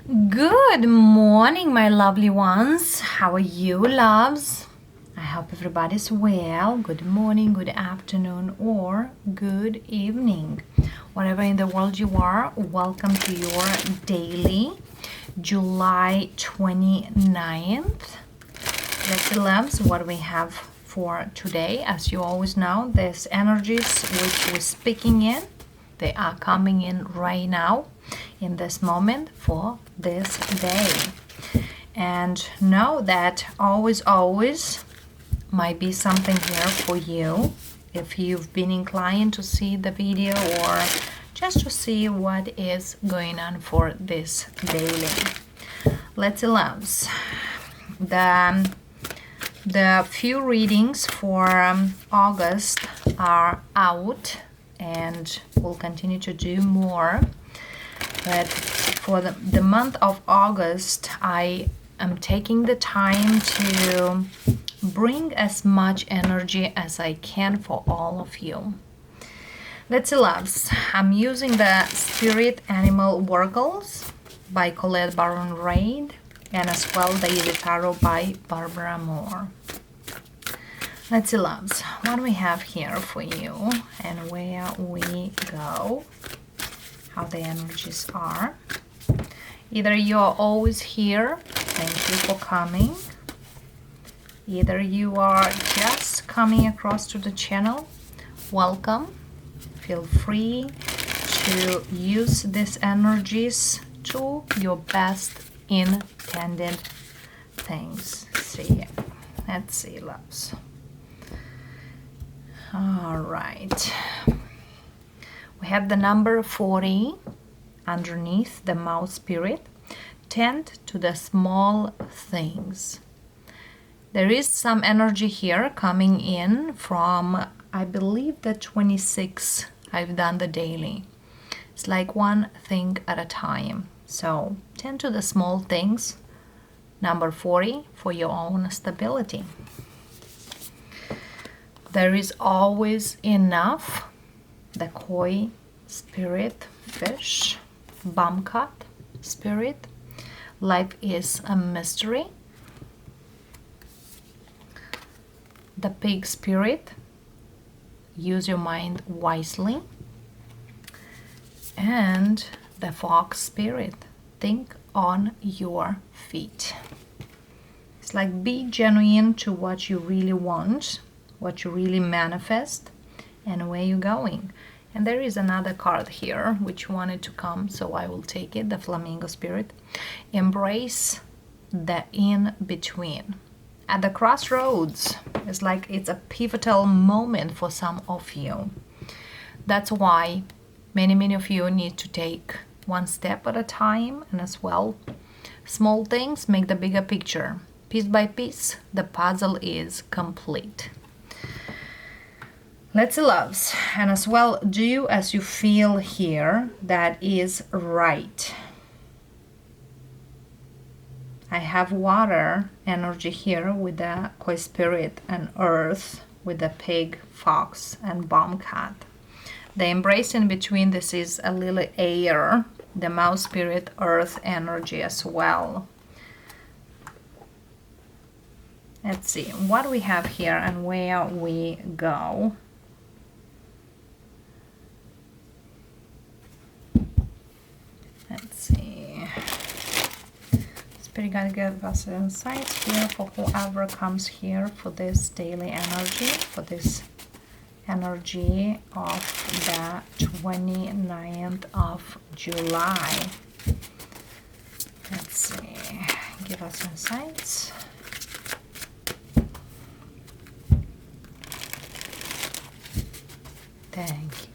Good morning, my lovely ones. How are you, loves? I hope everybody's well. Good morning, good afternoon, or good evening. Whatever in the world you are, welcome to your daily July 29th. Let's see, loves, what we have for today. As you always know, there's energies which we're speaking in. They are coming in right now in this moment for this day. And know that always might be something here for you if you've been inclined to see the video or just to see what is going on for this daily. Let's see, loves. The few readings for August are out, and we'll continue to do more. But for the month of August, I am taking the time to bring as much energy as I can for all of you. Let's see, loves. I'm using the Spirit Animal Oracles by Colette Baron Reid, and as well the Easy Tarot by Barbara Moore. Let's see, loves, what we have here for you and where we go, how the energies are. Either you are always here, thank you for coming. Either you are just coming across to the channel, welcome. Feel free to use these energies to your best intended things. Let's see, loves. All right. We have the number 40 underneath the mouse spirit. Tend to the small things. There is some energy here coming in from, I believe, the 26th. I've done the daily. It's like one thing at a time. So tend to the small things. Number 40 for your own stability. There is always enough. The koi spirit, fish, bumcat spirit. Life is a mystery. The pig spirit. Use your mind wisely. And the fox spirit. Think on your feet. It's like be genuine to what you really want, what you really manifest, and where you're going. And there is another card here which wanted to come, so I will take it. The flamingo spirit. Embrace the in-between. At the crossroads, it's like it's a pivotal moment for some of you. That's why many of you need to take one step at a time, and as well, small things make the bigger picture. Piece by piece, the puzzle is complete. Let's see, loves, and as well, do as you feel here that is right. I have water energy here with the koi spirit, and earth with the pig, fox, and bobcat. The embrace in between, this is a little air, the mouse spirit, earth energy as well. Let's see what we have here and where we go. Let's see. Spirit guide give us insights here for whoever comes here for this daily energy, for this energy of the 29th of July. Let's see. Give us insights. Thank you.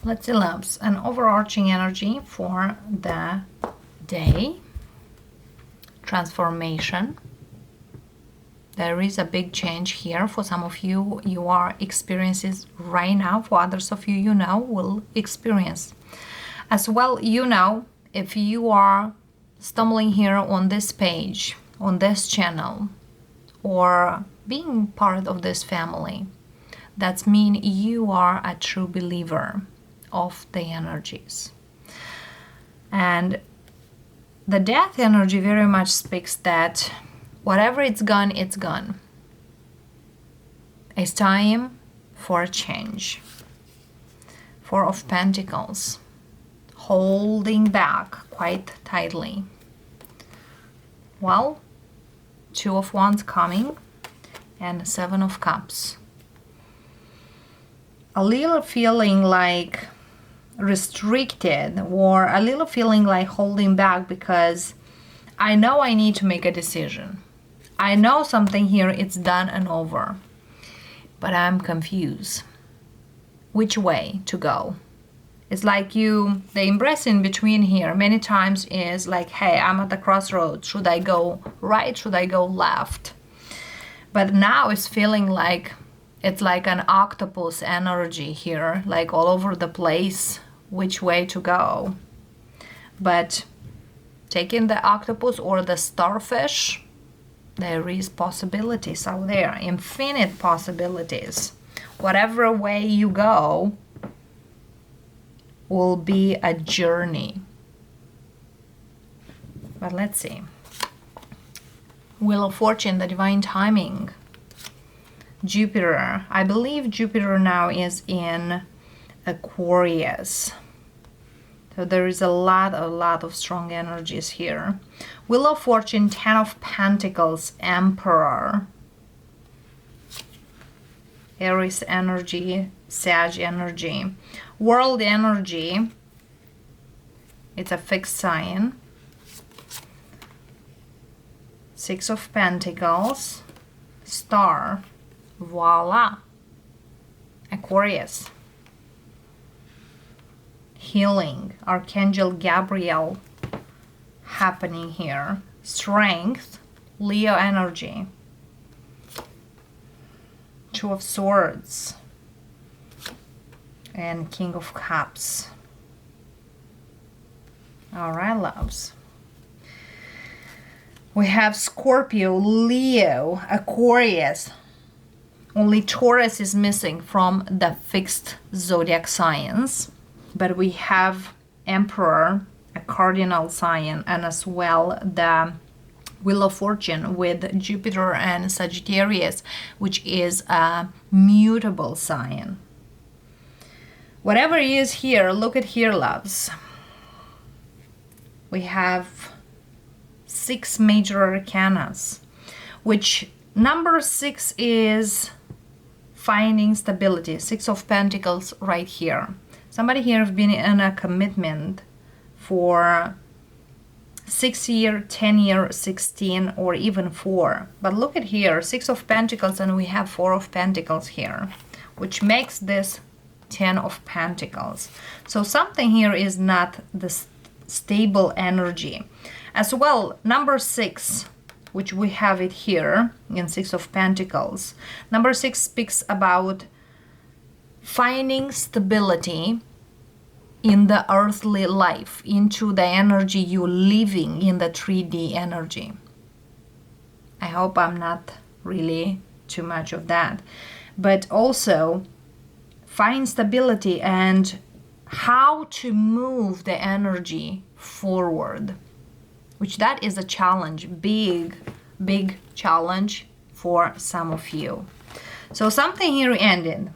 Let's see, loves, an overarching energy for the day. Transformation. There is a big change here. For some of you, you are experiencing right now. For others of you, you know, will experience. As well, you know, if you are stumbling here on this page, on this channel, or being part of this family, that means you are a true believer of the energies. And the death energy very much speaks that whatever it's gone, it's gone. It's time for a change. Four of Pentacles, holding back quite tightly. Well, Two of Wands coming, and Seven of Cups. A little feeling like restricted, or a little feeling like holding back, because I know I need to make a decision. I know something here, it's done and over, but I'm confused which way to go. It's like the embrace in between here many times is like, hey, I'm at the crossroads. Should I go right? Should I go left? But now it's feeling like it's like an octopus energy here, like all over the place, which way to go. But taking the octopus or the starfish, there is possibilities out there, infinite possibilities. Whatever way you go will be a journey. But let's see. Wheel of Fortune, the divine timing. Jupiter. I believe Jupiter now is in Aquarius. So there is a lot of strong energies here. Wheel of Fortune, Ten of Pentacles, Emperor. Aries energy, Sag energy. World energy. It's a fixed sign. Six of Pentacles, Star. Voila. Aquarius. Healing, Archangel Gabriel happening here. Strength, Leo energy. Two of Swords and King of Cups. All right, loves. We have Scorpio, Leo, Aquarius. Only Taurus is missing from the fixed zodiac signs. But we have Emperor, a cardinal sign, and as well the Wheel of Fortune with Jupiter and Sagittarius, which is a mutable sign. Whatever is here, look at here, loves. We have 6 major arcanas, which number 6 is finding stability. 6 of Pentacles right here. Somebody here have been in a commitment for 6 year, 10 year, 16, or even 4. But look at here, 6 of Pentacles, and we have 4 of Pentacles here, which makes this 10 of Pentacles. So something here is not the stable energy. As well, number 6, which we have it here in 6 of Pentacles. Number 6 speaks about finding stability in the earthly life, into the energy you're living in, the 3D energy. I hope I'm not really too much of that. But also find stability and how to move the energy forward, which that is a challenge, big challenge for some of you. So something here ended,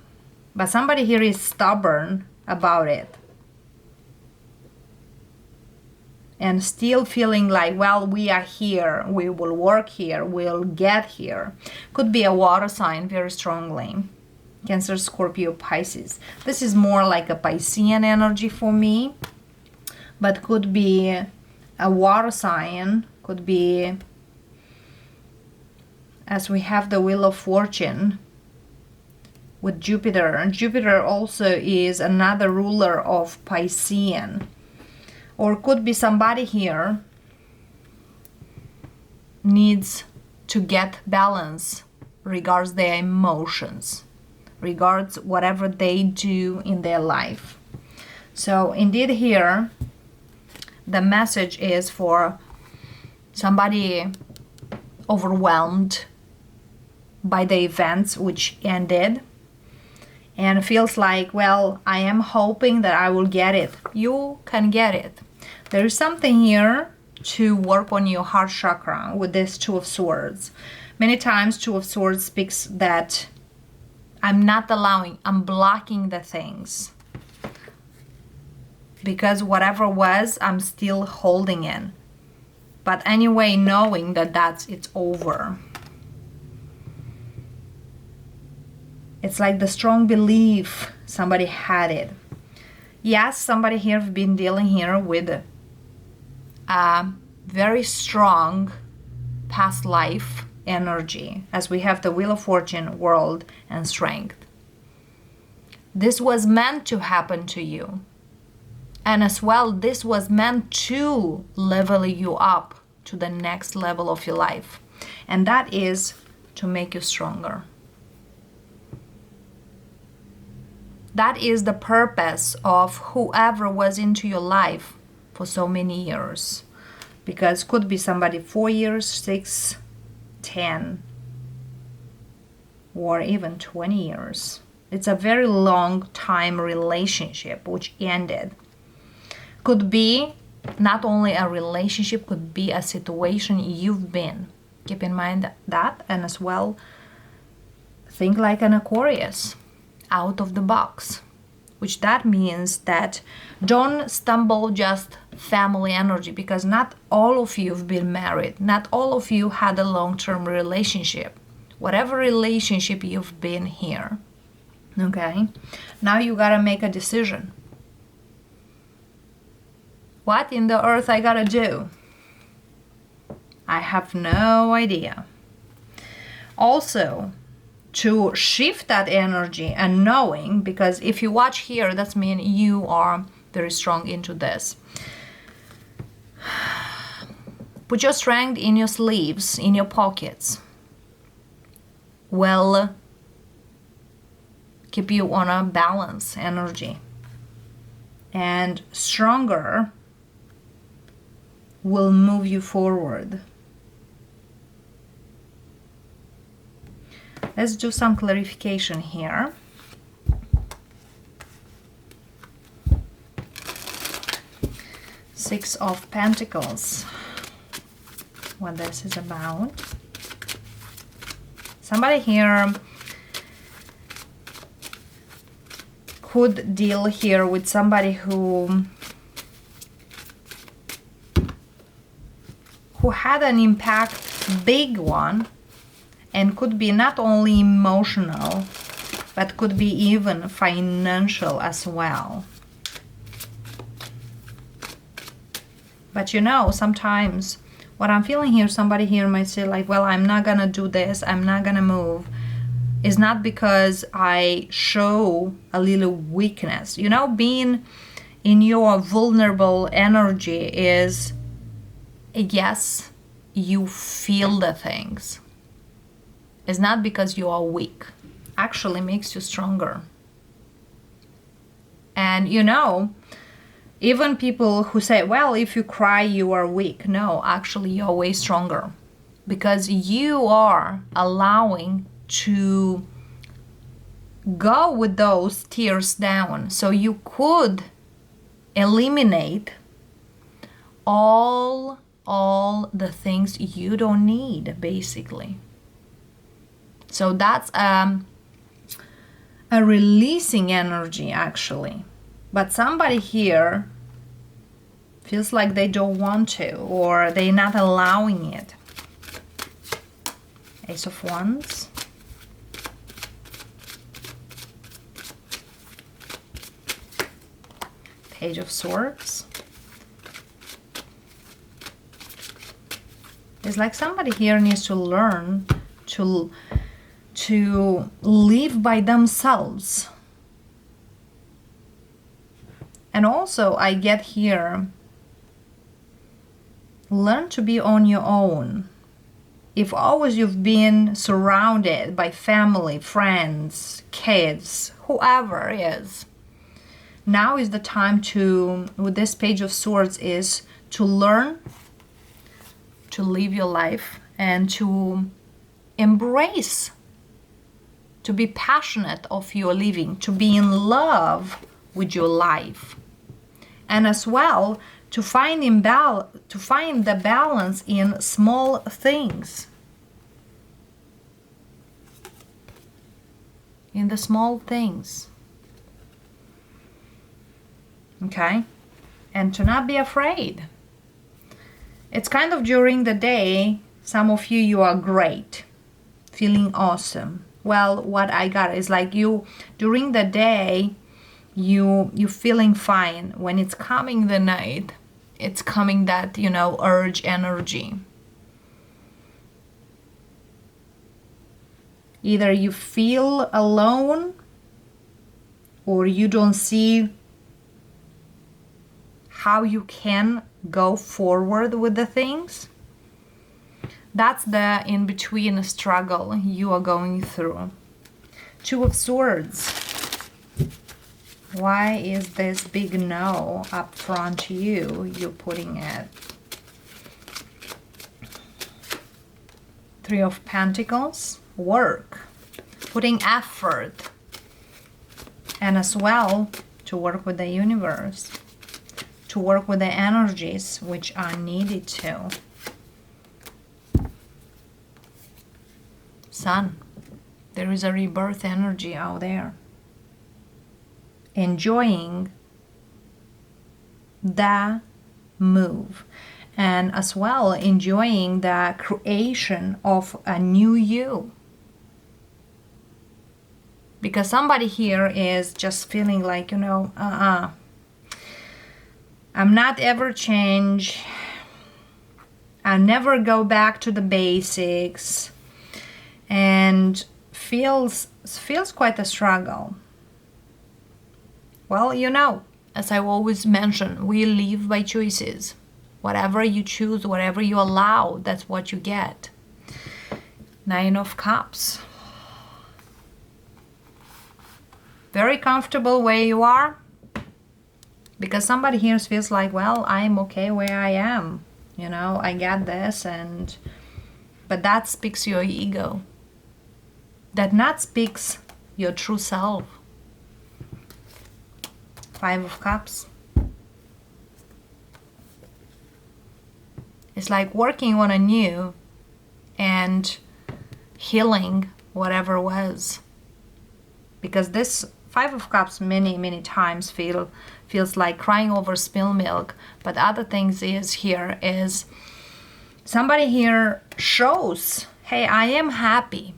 but somebody here is stubborn about it and still feeling like, well, we are here, we will work here, we'll get here. Could be a water sign very strongly. Cancer, Scorpio, Pisces. This is more like a Piscean energy for me, but could be a water sign, could be, as we have the Wheel of Fortune with Jupiter. And Jupiter also is another ruler of Piscean. Or could be somebody here needs to get balance regards their emotions, regards whatever they do in their life. So indeed here, the message is for somebody overwhelmed by the events which ended and feels like, well, I am hoping that I will get it. You can get it. There is something here to work on your heart chakra with this Two of Swords. Many times Two of Swords speaks that I'm not allowing, I'm blocking the things. Because whatever was, I'm still holding in. But anyway, knowing that it's over. It's like the strong belief somebody had it. Yes, somebody here have been dealing here with a very strong past life energy, as we have the Wheel of Fortune, World, and Strength. This was meant to happen to you. And as well, this was meant to level you up to the next level of your life. And that is to make you stronger. That is the purpose of whoever was into your life for so many years. Because could be somebody 4 years, 6, 10, or even 20 years. It's a very long time relationship which ended. Could be not only a relationship, could be a situation you've been. Keep in mind that, and as well, think like an Aquarius, out of the box. Which that means that don't stumble just family energy, because not all of you have been married. Not all of you had a long-term relationship. Whatever relationship you've been here. Okay? Now you gotta make a decision. What in the earth I gotta do? I have no idea. Also, to shift that energy and knowing, because if you watch here, that means you are very strong into this. Put your strength in your sleeves, in your pockets. Will keep you on a balance energy. And stronger will move you forward. Let's do some clarification here. Six of Pentacles. What this is about. Somebody here could deal here with somebody who had an impact, big one, and could be not only emotional, but could be even financial as well. But you know, sometimes what I'm feeling here, somebody here might say like, well, I'm not gonna do this, I'm not gonna move. It's not because I show a little weakness. You know, being in your vulnerable energy is, yes, you feel the things. It's not because you are weak. Actually makes you stronger. And you know, even people who say, well, if you cry, you are weak. No, actually, you're way stronger. Because you are allowing to go with those tears down. So you could eliminate all the things you don't need, basically. So that's a releasing energy, actually. But somebody here feels like they don't want to, or they're not allowing it. Ace of Wands. Page of Swords. It's like somebody here needs to learn to live by themselves. And also I get here, learn to be on your own. If always you've been surrounded by family, friends, kids, whoever is, now is the time to, with this Page of Swords, is to learn to live your life and to embrace, to be passionate of your living, to be in love with your life. And as well, to find the balance in small things. In the small things. Okay? And to not be afraid. It's kind of during the day, some of you are great, feeling awesome. Well, what I got is like you, during the day, you feeling fine. When it's coming the night, it's coming that, urge energy. Either you feel alone or you don't see how you can go forward with the things. That's the in-between struggle you are going through. Two of Swords. Why is this big no up front you're putting it? Three of Pentacles. Work. Putting effort. And as well, to work with the universe. To work with the energies which are needed to. Sun. There is a rebirth energy out there. Enjoying the move. And as well, enjoying the creation of a new you. Because somebody here is just feeling like, I'm not ever change. I'll never go back to the basics. And feels quite a struggle. Well, as I always mention, we live by choices. Whatever you choose, whatever you allow, that's what you get. Nine of Cups. Very comfortable where you are. Because somebody here feels like, well, I'm okay where I am. I got this. But that speaks your ego. That not speaks your true self. Five of Cups. It's like working on a new and healing whatever was. Because this Five of Cups many times feels like crying over spilled milk. But other things is somebody here shows, hey, I am happy.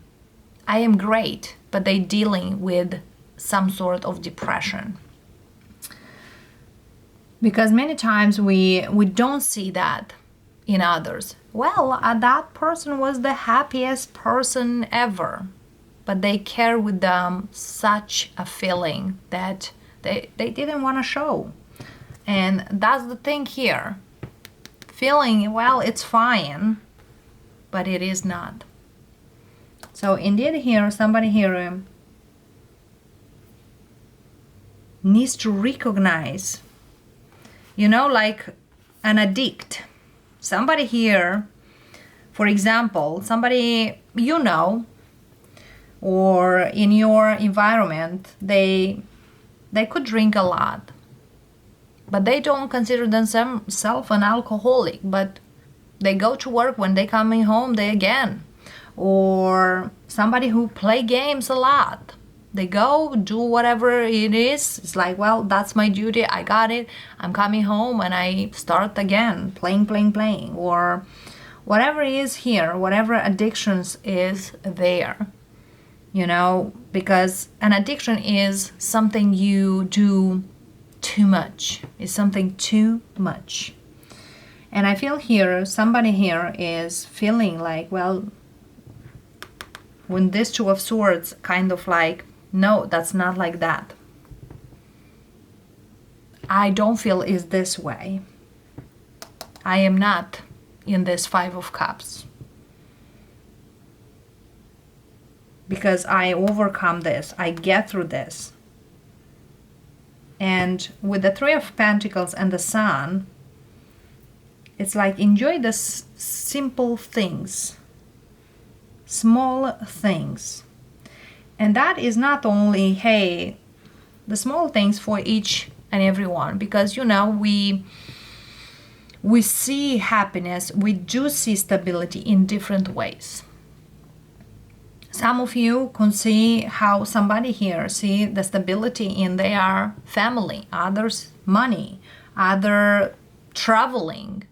I am great. But they dealing with some sort of depression. Because many times we don't see that in others. Well, that person was the happiest person ever. But they carry with them such a feeling that they didn't want to show. And that's the thing here. Feeling, well, it's fine, but it is not. So indeed here, somebody here needs to recognize, like an addict. Somebody here, for example, somebody or in your environment, they could drink a lot, but they don't consider themselves an alcoholic, but they go to work, when they coming home, they again. Or somebody who play games a lot. They go do whatever it is. It's like, well, that's my duty. I got it. I'm coming home and I start again playing. Or whatever is here, whatever addictions is there. Because an addiction is something you do too much. It's something too much. And I feel here, somebody here is feeling like, well, when this Two of Swords kind of like, no, that's not like that. I don't feel is this way. I am not in this Five of Cups. Because I overcome this. I get through this. And with the Three of Pentacles and the Sun, it's like enjoy the simple things. Small things. And that is not only, hey, the small things for each and every one. Because, we we see happiness, we do see stability in different ways. Some of you can see how somebody here see the stability in their family, others money, other traveling,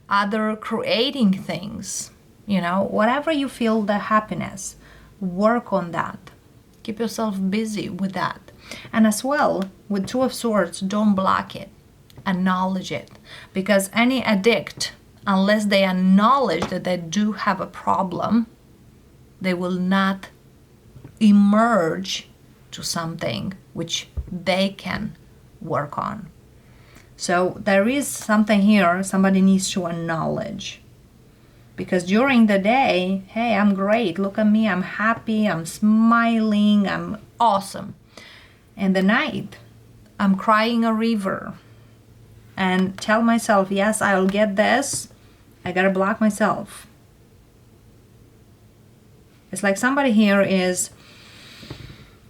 other creating things, you know, whatever you feel the happiness, work on that. Keep yourself busy with that. And as well, with Two of Swords, don't block it. Acknowledge it. Because any addict, unless they acknowledge that they do have a problem, they will not emerge to something which they can work on. So there is something here somebody needs to acknowledge. Because during the day, hey, I'm great, look at me, I'm happy, I'm smiling, I'm awesome. And the night, I'm crying a river and tell myself, yes, I'll get this. I gotta block myself. It's like somebody here is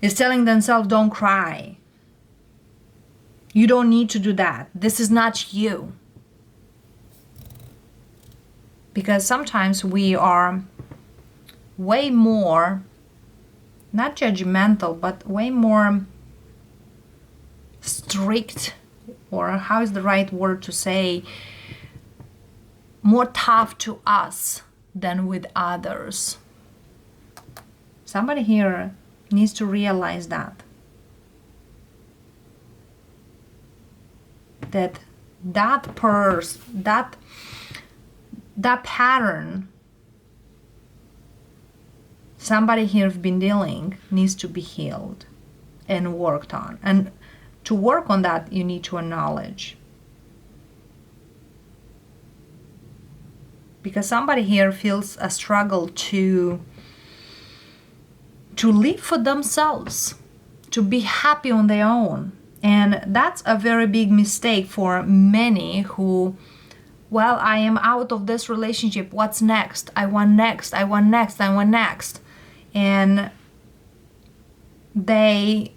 telling themselves, don't cry. You don't need to do that. This is not you. Because sometimes we are way more, not judgmental, but way more strict, or how is the right word to say, more tough to us than with others. Somebody here needs to realize that pattern somebody here has been dealing needs to be healed and worked on. And to work on that, you need to acknowledge. Because somebody here feels a struggle to live for themselves, to be happy on their own. And that's a very big mistake for many who, well, I am out of this relationship. What's next? I want next. I want next. I want next. And they,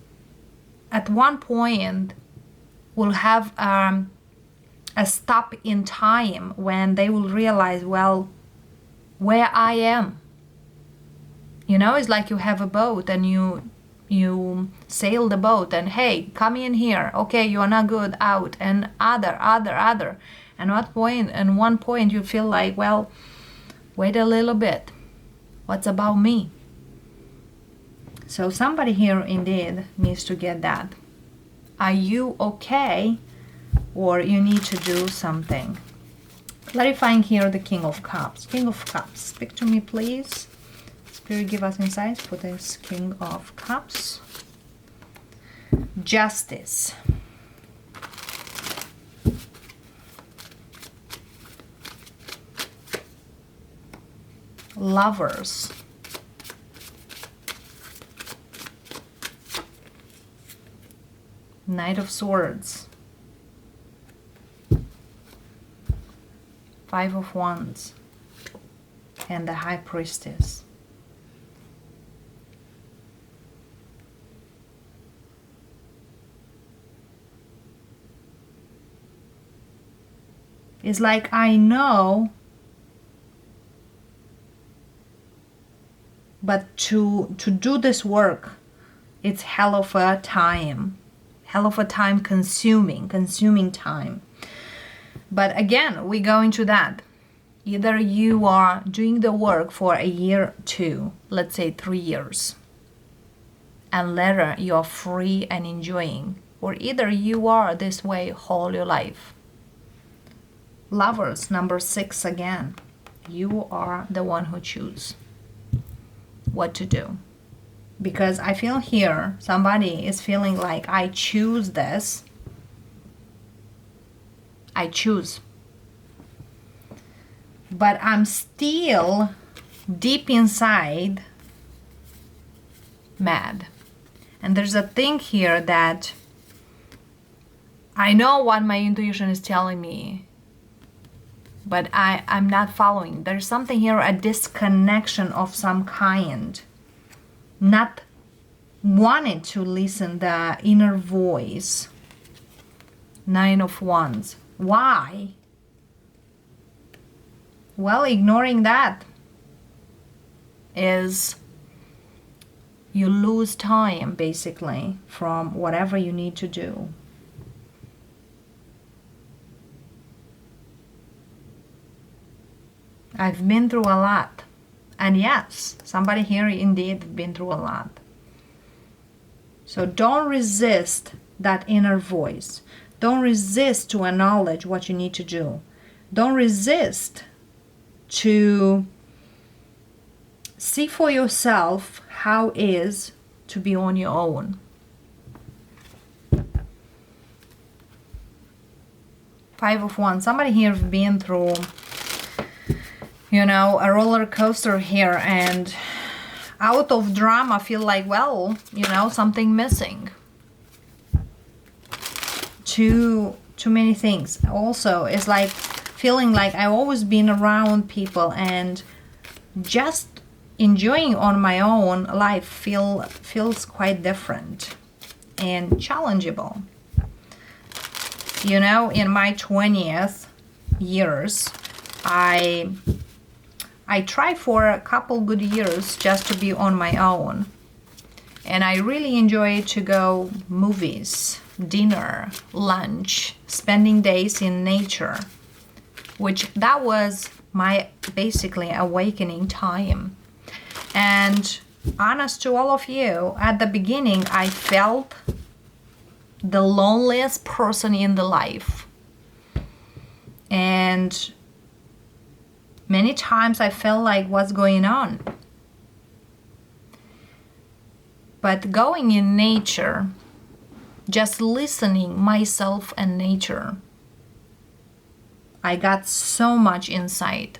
at one point, will have a stop in time when they will realize, well, where I am. You know, it's like you have a boat and you sail the boat and, hey, come in here. Okay, you are not good, out. And other. And at one point you feel like, well, wait a little bit. What's about me? So somebody here indeed needs to get that. Are you okay? Or you need to do something. Clarifying here the King of Cups. King of Cups, speak to me, please. Spirit, give us insights for this King of Cups. Justice. Lovers. Knight of Swords. Five of Wands. And the High Priestess. It's like, I know, but to do this work, it's hell of a time consuming time. But again, we go into that. Either you are doing the work for a year, 2, let's say 3 years, and later you're free and enjoying, or either you are this way all your life. Lovers, number 6 again. You are the one who chooses what to do. Because I feel here somebody is feeling like, I choose this. I choose. But I'm still deep inside mad. And there's a thing here that I know what my intuition is telling me, but I'm not following. There's something here, a disconnection of some kind. Not wanting to listen the inner voice. 9 of Wands. Why? well, ignoring that is you lose time basically from whatever you need to do. I've been through a lot. And yes, somebody here indeed been through a lot. So don't resist that inner voice. Don't resist to acknowledge what you need to do. Don't resist to see for yourself how it is to be on your own. Five of Wands. Somebody here has been through, you know, a roller coaster here, and out of drama feel like, well, you know, something missing. Too many things. Also, it's like feeling like I've always been around people and just enjoying on my own life feels quite different and challengeable. You know, in my 20th years, I tried for a couple good years just to be on my own. And I really enjoy to go movies, dinner, lunch, spending days in nature, which that was my basically awakening time. And honest to all of you, at the beginning, I felt the loneliest person in the life. And many times I felt like, what's going on? But going in nature, just listening myself and nature, I got so much insight.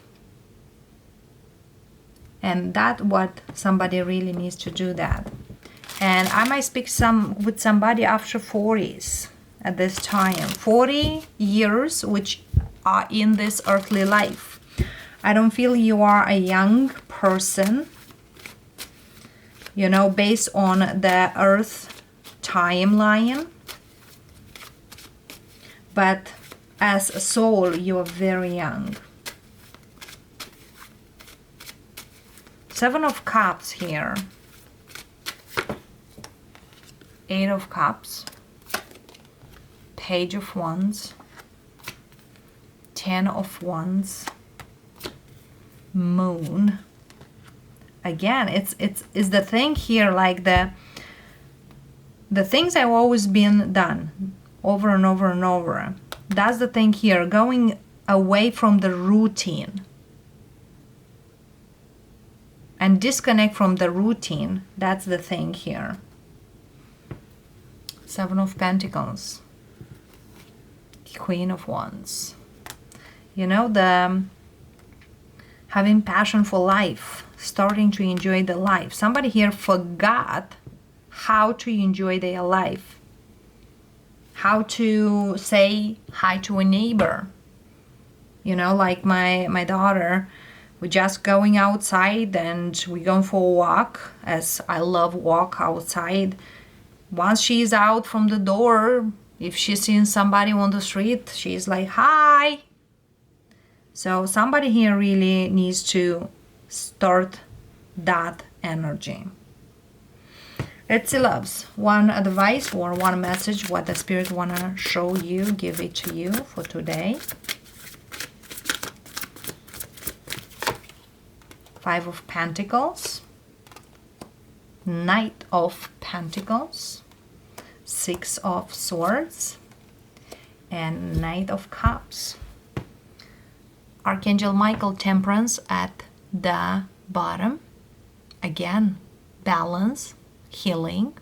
And that's what somebody really needs to do that. And I might speak with somebody after 40s at this time. 40 years which are in this earthly life. I don't feel you are a young person, you know, based on the earth timeline. But as a soul, you are very young. Seven of Cups here. Eight of Cups. Page of Wands. 10 of Wands. Moon. Again, it's the thing here, like the things I've always been done over and over and over. That's the thing here, going away from the routine and disconnect from the routine. That's the thing here. Seven of Pentacles. Queen of Wands. You know, the having passion for life, starting to enjoy the life. Somebody here forgot how to enjoy their life, how to say hi to a neighbor. You know, like my daughter, we're just going outside and we're going for a walk, as I love walk outside. Once she's out from the door, if she's seeing somebody on the street, she's like, hi. So somebody here really needs to start that energy. Let's see, loves. One advice or one message, what the Spirit want to show you, give it to you for today. Five of Pentacles. Knight of Pentacles. Six of Swords. And Knight of Cups. Archangel Michael, Temperance at the bottom. Again, balance, healing,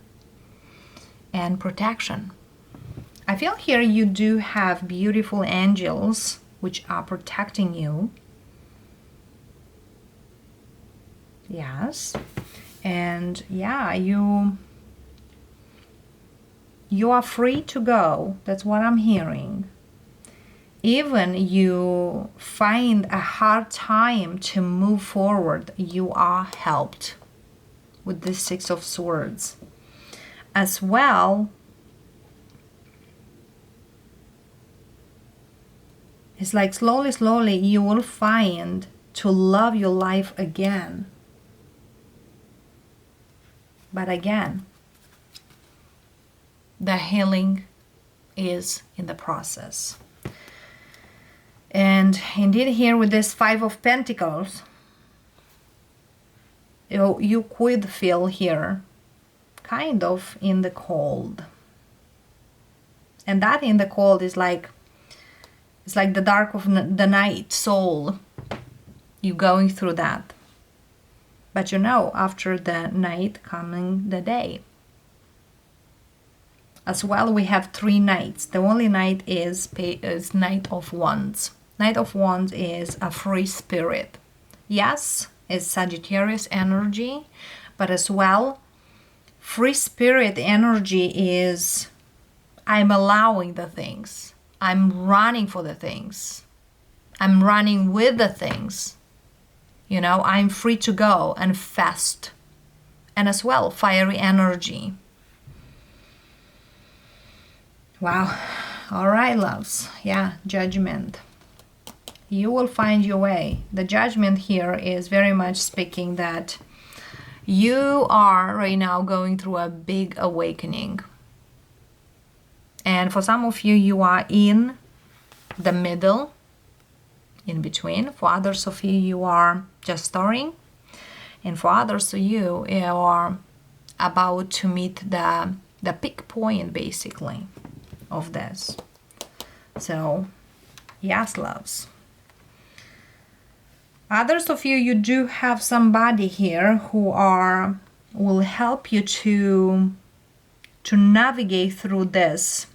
and protection. I feel here you do have beautiful angels which are protecting you. Yes. And yeah, you are free to go. That's what I'm hearing. Even you find a hard time to move forward, you are helped with this Six of Swords. As well, It's like slowly, slowly you will find to love your life again. But again, the healing is in the process. And indeed here with this Five of Pentacles, you could feel here kind of in the cold. And that in the cold is like, it's like the dark of the night soul. You're going through that. But you know, after the night coming the day. As well, we have 3 knights. The only knight is Knight of Wands. Knight of Wands is a free spirit. Yes, it's Sagittarius energy, but as well, free spirit energy is I'm allowing the things. I'm running for the things. I'm running with the things. You know, I'm free to go and fast. And as well, fiery energy. Wow. All right, loves. Yeah, Judgment. You will find your way. The Judgment here is very much speaking that you are right now going through a big awakening. And for some of you, you are in the middle, in between. For others of you, you are just starting. And for others of you, you are about to meet the peak point, basically, of this. So, yes, loves. Others of you, you do have somebody here who will help you to navigate through this.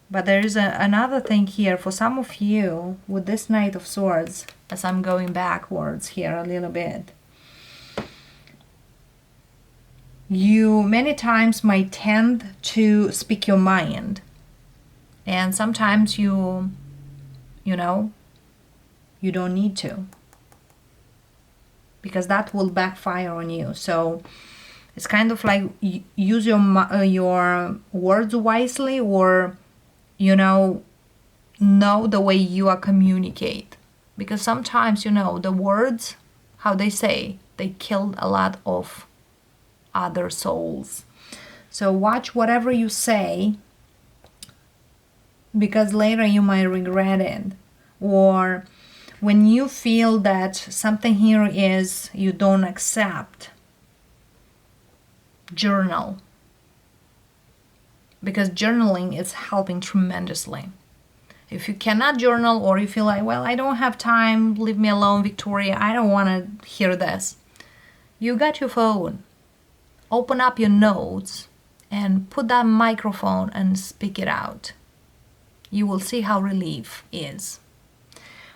But there is another thing here for some of you with this Knight of Swords, as I'm going backwards here a little bit. You many times might tend to speak your mind. And sometimes you know, you don't need to. Because that will backfire on you. So it's kind of like use your words wisely, or you know the way you are communicate. Because sometimes, you know, the words, how they say, they killed a lot of other souls. So watch whatever you say, because later you might regret it. Or when you feel that something here is you don't accept, journal. Because journaling is helping tremendously. If you cannot journal, or you feel like, well, I don't have time, leave me alone, Victoria, I don't want to hear this. You got your phone. Open up your notes and put that microphone and speak it out. You will see how relief is.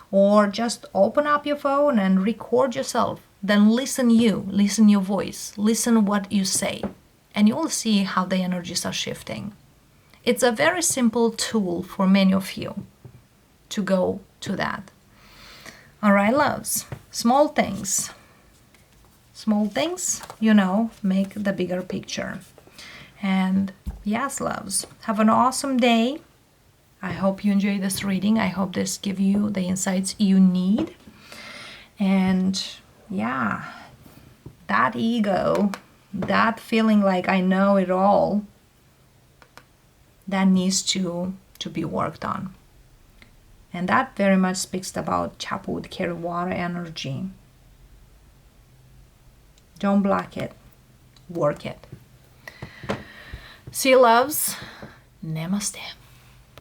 Or just open up your phone and record yourself. Then listen your voice, listen what you say. And you'll see how the energies are shifting. It's a very simple tool for many of you to go to that. All right, loves. Small things. Small things, you know, make the bigger picture. And yes, loves, have an awesome day. I hope you enjoy this reading. I hope this gives you the insights you need. And yeah, that ego, that feeling like I know it all, that needs to be worked on. And that very much speaks about chop wood, carry water energy. Don't block it. Work it. See you, loves. Namaste.